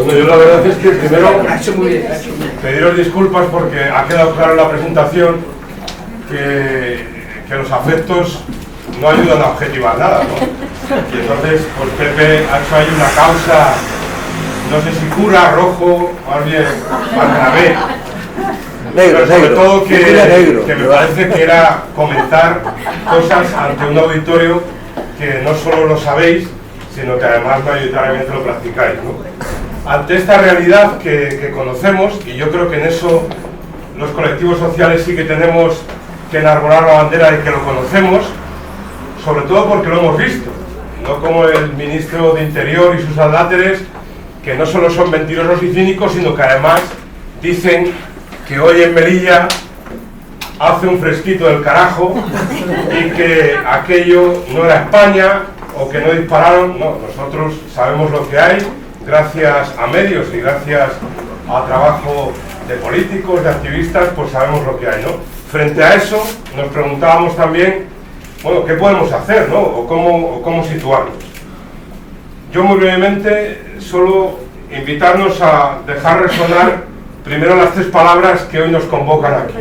Bueno, yo la verdad es que primero pediros disculpas porque ha quedado claro en la presentación que los afectos no ayudan a objetivar nada, ¿no? Y entonces, pues Pepe ha hecho ahí una causa, no sé si cura, rojo, más bien grave. Negro, pero sobre negro. todo Negro. que me parece que era comentar cosas ante un auditorio que no solo lo sabéis, sino que además mayoritariamente lo practicáis, ¿no? Ante esta realidad que conocemos, y yo creo que en eso los colectivos sociales sí que tenemos que enarbolar la bandera de que lo conocemos, sobre todo porque lo hemos visto, no como el ministro de Interior y sus adláteres, que no solo son mentirosos y cínicos, sino que además dicen que hoy en Melilla hace un fresquito del carajo y que aquello no era España o que no dispararon. No, nosotros sabemos lo que hay gracias a medios y gracias a trabajo de políticos, de activistas, pues sabemos lo que hay, ¿no? Frente a eso nos preguntábamos también, bueno, ¿qué podemos hacer, no? O cómo situarnos. Yo muy brevemente solo invitarnos a dejar resonar primero las tres palabras que hoy nos convocan aquí.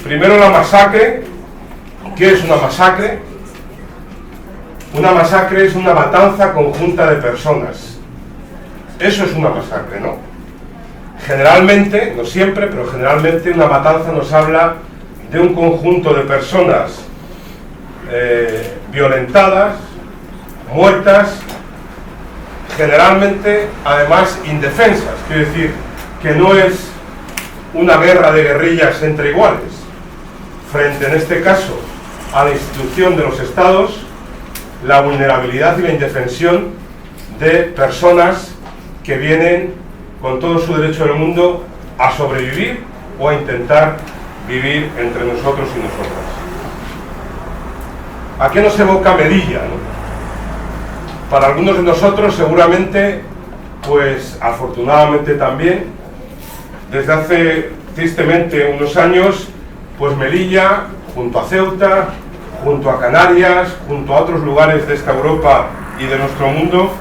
Primero la masacre. ¿Qué es una masacre? Una masacre es una matanza conjunta de personas. Eso es una masacre, ¿no? Generalmente, no siempre, pero generalmente una matanza nos habla de un conjunto de personas violentadas, muertas, generalmente además indefensas, quiero decir que no es una guerra de guerrillas entre iguales, frente en este caso a la institución de los estados, la vulnerabilidad y la indefensión de personas que vienen con todo su derecho del mundo a sobrevivir o a intentar vivir entre nosotros y nosotras. ¿A qué nos evoca Melilla, no? Para algunos de nosotros seguramente, pues afortunadamente también, desde hace tristemente unos años, pues Melilla, junto a Ceuta, junto a Canarias, junto a otros lugares de esta Europa y de nuestro mundo,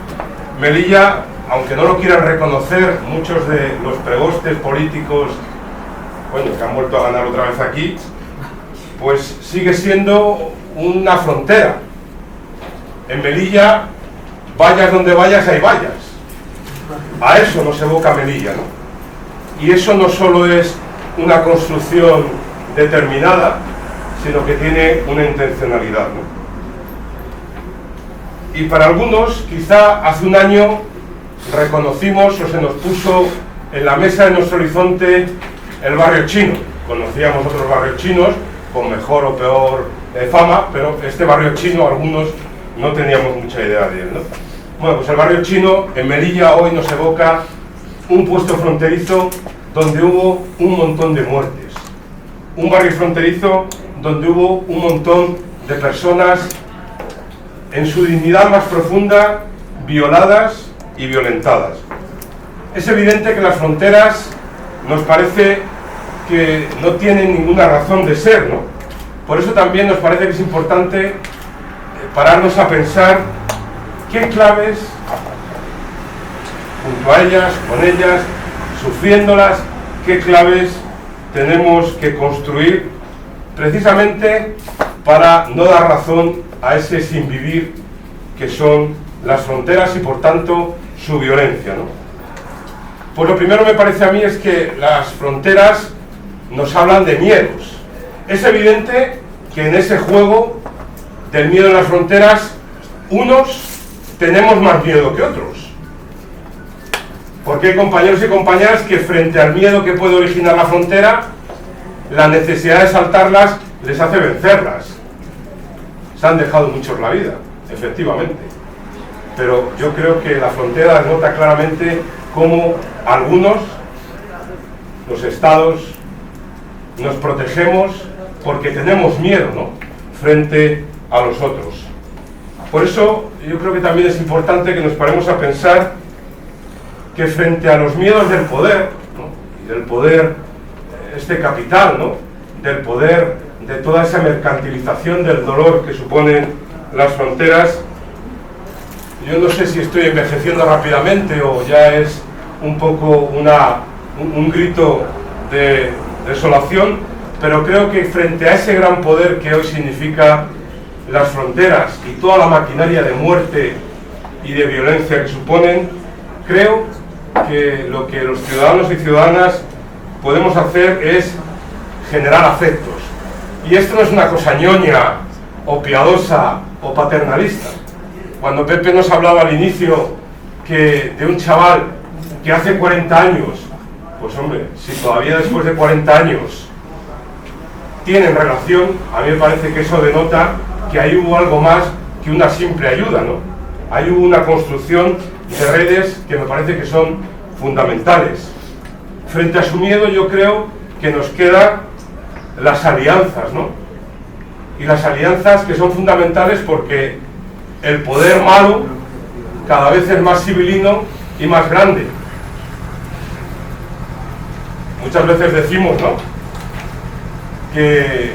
Melilla, aunque no lo quieran reconocer muchos de los pregostes políticos, bueno, que han vuelto a ganar otra vez aquí, pues sigue siendo una frontera. En Melilla, vayas donde vayas, hay vallas. A eso nos evoca Melilla, ¿no? Y eso no solo es una construcción determinada, sino que tiene una intencionalidad, ¿no? Y para algunos, quizá hace un año reconocimos o se nos puso en la mesa de nuestro horizonte el barrio chino. Conocíamos otros barrios chinos con mejor o peor fama, pero este barrio chino algunos no teníamos mucha idea de él, ¿no? Bueno, pues el barrio chino en Melilla hoy nos evoca un puesto fronterizo donde hubo un montón de muertes, un barrio fronterizo donde hubo un montón de personas en su dignidad más profunda violadas y violentadas. Es evidente que las fronteras nos parece que no tienen ninguna razón de ser, ¿no? Por eso también nos parece que es importante pararnos a pensar qué claves, junto a ellas, con ellas, sufriéndolas, qué claves tenemos que construir precisamente para no dar razón a ese sin vivir que son las fronteras y por tanto su violencia, ¿no? Pues lo primero me parece a mí es que las fronteras nos hablan de miedos. Es evidente que en ese juego del miedo en las fronteras unos tenemos más miedo que otros, porque hay compañeros y compañeras que frente al miedo que puede originar la frontera, la necesidad de saltarlas les hace vencerlas. Se han dejado muchos la vida, efectivamente, pero yo creo que la frontera denota claramente cómo algunos, los estados, nos protegemos porque tenemos miedo, ¿no?, frente a los otros. Por eso yo creo que también es importante que nos paremos a pensar que frente a los miedos del poder, ¿no?, y del poder este capital, ¿no?, del poder de toda esa mercantilización del dolor que suponen las fronteras, yo no sé si estoy envejeciendo rápidamente o ya es un poco un grito de desolación, pero creo que frente a ese gran poder que hoy significa las fronteras y toda la maquinaria de muerte y de violencia que suponen, creo que lo que los ciudadanos y ciudadanas podemos hacer es generar afectos. Y esto no es una cosa ñoña o piadosa o paternalista. Cuando Pepe nos hablaba al inicio de un chaval que hace 40 años, pues hombre, si todavía después de 40 años tienen relación, a mí me parece que eso denota que ahí hubo algo más que una simple ayuda, ¿no? Ahí hubo una construcción de redes que me parece que son fundamentales. Frente a su miedo, yo creo que nos quedan las alianzas, ¿no? Y las alianzas que son fundamentales porque el poder malo cada vez es más civilino y más grande. Muchas veces decimos, ¿no?, que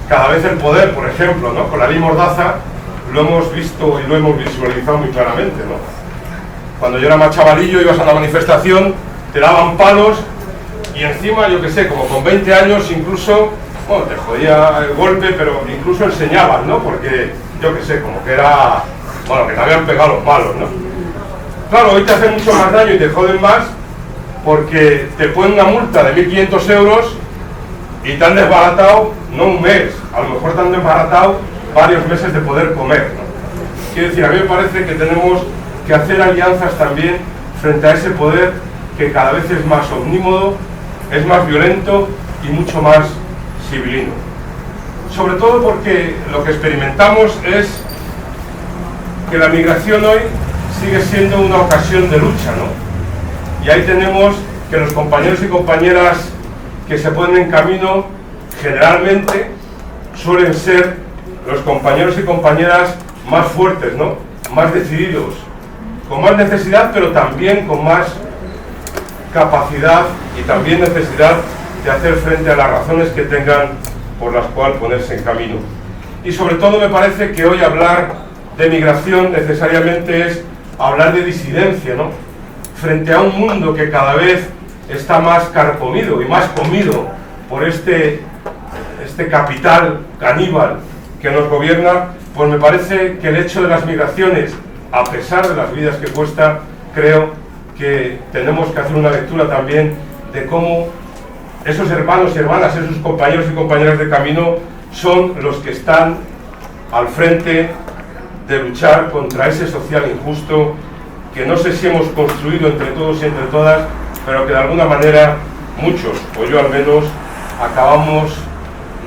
cada vez el poder, por ejemplo, ¿no?, con la ley Mordaza lo hemos visto y lo hemos visualizado muy claramente, ¿no? Cuando yo era más chavalillo, ibas a una manifestación, te daban palos y encima, yo que sé, como con 20 años incluso, bueno, te jodía el golpe, pero incluso enseñaban, ¿no? Porque, yo que sé, como que era, bueno, que te habían pegado los malos, ¿no? Claro, hoy te hacen mucho más daño y te joden más porque te ponen una multa de 1.500 euros y te han desbaratado, no un mes, a lo mejor te han desbaratado varios meses de poder comer, ¿no? Quiero decir, a mí me parece que tenemos que hacer alianzas también frente a ese poder que cada vez es más omnímodo, es más violento y mucho más civilino. Sobre todo porque lo que experimentamos es que la migración hoy sigue siendo una ocasión de lucha, ¿no? Y ahí tenemos que los compañeros y compañeras que se ponen en camino generalmente suelen ser los compañeros y compañeras más fuertes, ¿no?, más decididos, con más necesidad, pero también con más capacidad y también necesidad de hacer frente a las razones que tengan por las cuales ponerse en camino. Y sobre todo me parece que hoy hablar de migración necesariamente es hablar de disidencia, ¿no?, frente a un mundo que cada vez está más carcomido y más comido por este capital caníbal que nos gobierna. Pues me parece que el hecho de las migraciones, a pesar de las vidas que cuesta, creo que tenemos que hacer una lectura también de cómo esos hermanos y hermanas, esos compañeros y compañeras de camino, son los que están al frente de luchar contra ese social injusto que no sé si hemos construido entre todos y entre todas, pero que de alguna manera muchos, o yo al menos, acabamos,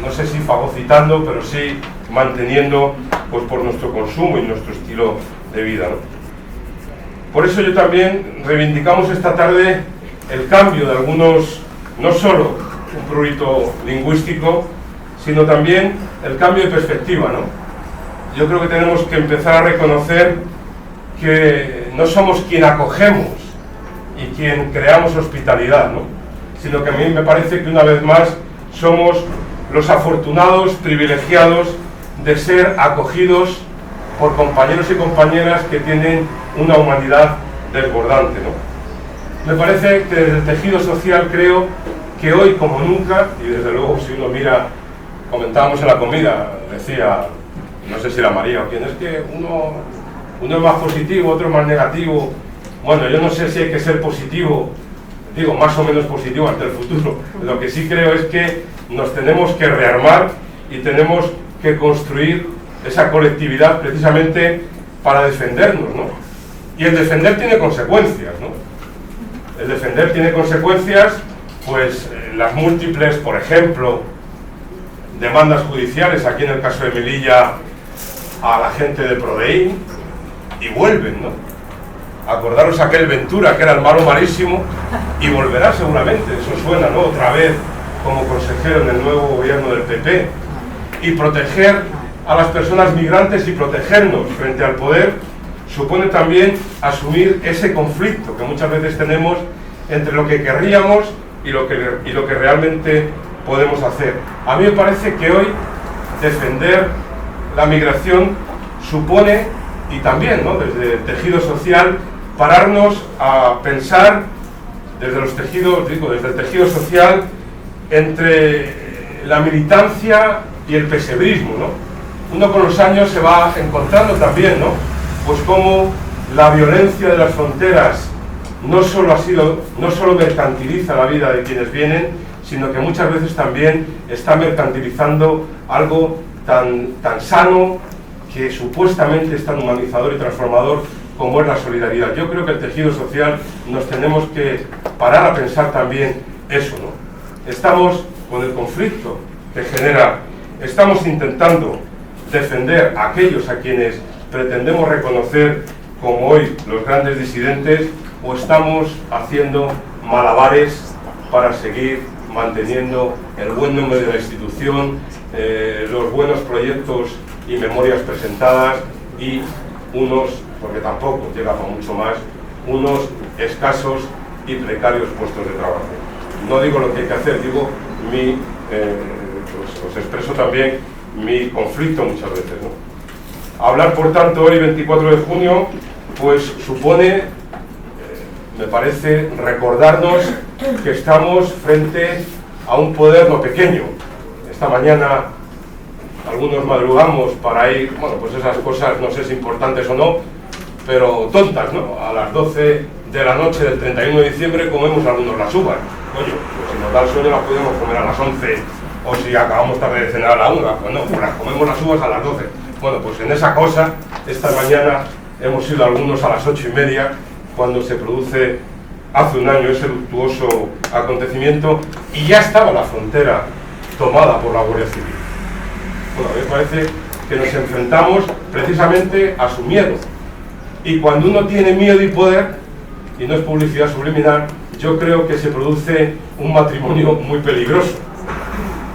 no sé si fagocitando, pero sí manteniendo, pues por nuestro consumo y nuestro estilo de vida, ¿no? Por eso yo también reivindicamos esta tarde el cambio de algunos, no solo un prurito lingüístico, sino también el cambio de perspectiva, ¿no? Yo creo que tenemos que empezar a reconocer que no somos quien acogemos y quien creamos hospitalidad, ¿no?, sino que a mí me parece que una vez más somos los afortunados, privilegiados de ser acogidos por compañeros y compañeras que tienen una humanidad desbordante, ¿no? Me parece que desde el tejido social creo que hoy como nunca, y desde luego si uno mira, comentábamos en la comida, decía, no sé si era María o quién, es que uno es más positivo, otro es más negativo. Bueno, yo no sé si hay que ser positivo, digo, más o menos positivo ante el futuro. Lo que sí creo es que nos tenemos que rearmar y tenemos que construir esa colectividad precisamente para defendernos, ¿no? Y el defender tiene consecuencias, ¿no? El defender tiene consecuencias, pues las múltiples, por ejemplo, demandas judiciales, aquí en el caso de Melilla, a la gente de Prodein, y vuelven, ¿no? Acordaros aquel Ventura, que era el malo malísimo, y volverá seguramente, eso suena, ¿no?, otra vez como consejero en el nuevo gobierno del PP. Y proteger a las personas migrantes y protegernos frente al poder supone también asumir ese conflicto que muchas veces tenemos entre lo que querríamos y lo que realmente podemos hacer. A mí me parece que hoy defender la migración supone y también, ¿no?, desde el tejido social, pararnos a pensar desde los tejidos, desde el tejido social, entre la militancia y el pesebrismo, ¿no? Uno con los años se va encontrando también, ¿no?, pues cómo la violencia de las fronteras no solo mercantiliza la vida de quienes vienen, sino que muchas veces también está mercantilizando algo tan sano, que supuestamente es tan humanizador y transformador como es la solidaridad. Yo creo que el tejido social nos tenemos que parar a pensar también eso, ¿no? Estamos con el conflicto que genera, estamos intentando defender a aquellos a quienes pretendemos reconocer como hoy los grandes disidentes, o estamos haciendo malabares para seguir manteniendo el buen nombre de la institución, los buenos proyectos y memorias presentadas, y unos, porque tampoco llega para mucho más, unos escasos y precarios puestos de trabajo. No digo lo que hay que hacer, digo pues os expreso también mi conflicto muchas veces, ¿no? Hablar, por tanto, hoy 24 de junio, pues supone, me parece, recordarnos que estamos frente a un poder no pequeño. Esta mañana algunos madrugamos para ir, bueno, pues esas cosas, no sé si importantes o no, pero tontas, ¿no? A las 12 de la noche del 31 de diciembre comemos algunos las uvas. Oye, pues si nos da el sueño las podemos comer a las 11, o si acabamos tarde de cenar a la 1, pues no, pues las comemos las uvas a las 12. Bueno, pues en esa cosa, esta mañana hemos ido algunos a las 8:30, cuando se produce hace un año ese luctuoso acontecimiento, y ya estaba la frontera tomada por la Guardia Civil. Bueno, a mí me parece que nos enfrentamos precisamente a su miedo, y cuando uno tiene miedo y poder, y no es publicidad subliminal, yo creo que se produce un matrimonio muy peligroso,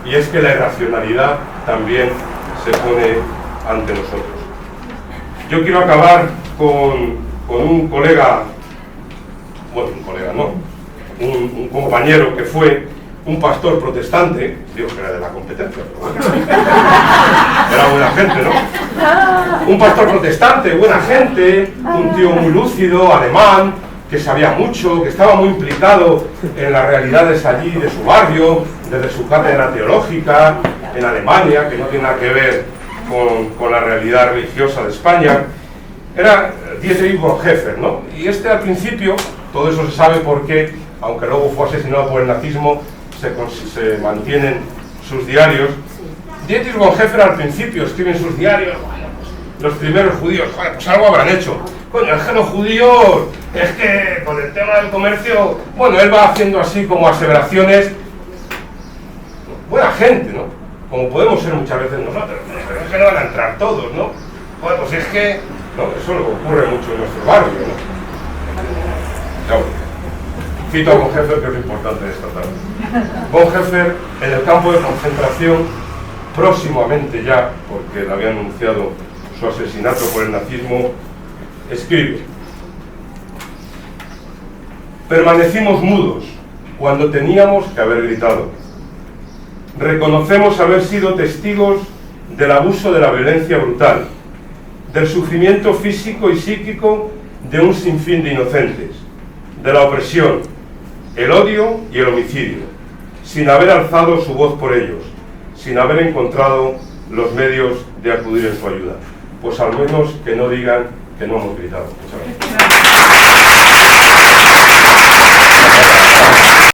y es que la irracionalidad también se pone ante nosotros. Yo quiero acabar con un colega, bueno, un colega no, un compañero que fue un pastor protestante, digo que era de la competencia, pero bueno, era buena gente, ¿no? Un pastor protestante, buena gente, un tío muy lúcido, alemán, que sabía mucho, que estaba muy implicado en las realidades allí de su barrio, desde su cátedra teológica en Alemania, que no tiene nada que ver con la realidad religiosa de España. Era Dietrich Bonhoeffer, ¿no? Y al principio, todo eso se sabe porque, aunque luego fue asesinado por el nazismo, se mantienen sus diarios. Dietrich Bonhoeffer al principio escribe en sus diarios, bueno, pues, los primeros judíos, bueno, pues algo habrán hecho. Coño, es que los judíos, es que con el tema del comercio, bueno, él va haciendo así como aseveraciones. Buena gente, ¿no? Como podemos ser muchas veces nosotros, pero es que no van a entrar todos, ¿no? Bueno, pues es que, no, eso lo ocurre mucho en nuestro barrio, ¿no? Cito a Bonhoeffer, que es lo importante de esta tarde. Bonhoeffer, en el campo de concentración, próximamente ya, porque le había anunciado su asesinato por el nazismo, escribe: permanecimos mudos cuando teníamos que haber gritado. Reconocemos haber sido testigos del abuso de la violencia brutal, del sufrimiento físico y psíquico de un sinfín de inocentes, de la opresión, el odio y el homicidio, sin haber alzado su voz por ellos, sin haber encontrado los medios de acudir en su ayuda. Pues al menos que no digan que no hemos gritado. Muchas gracias.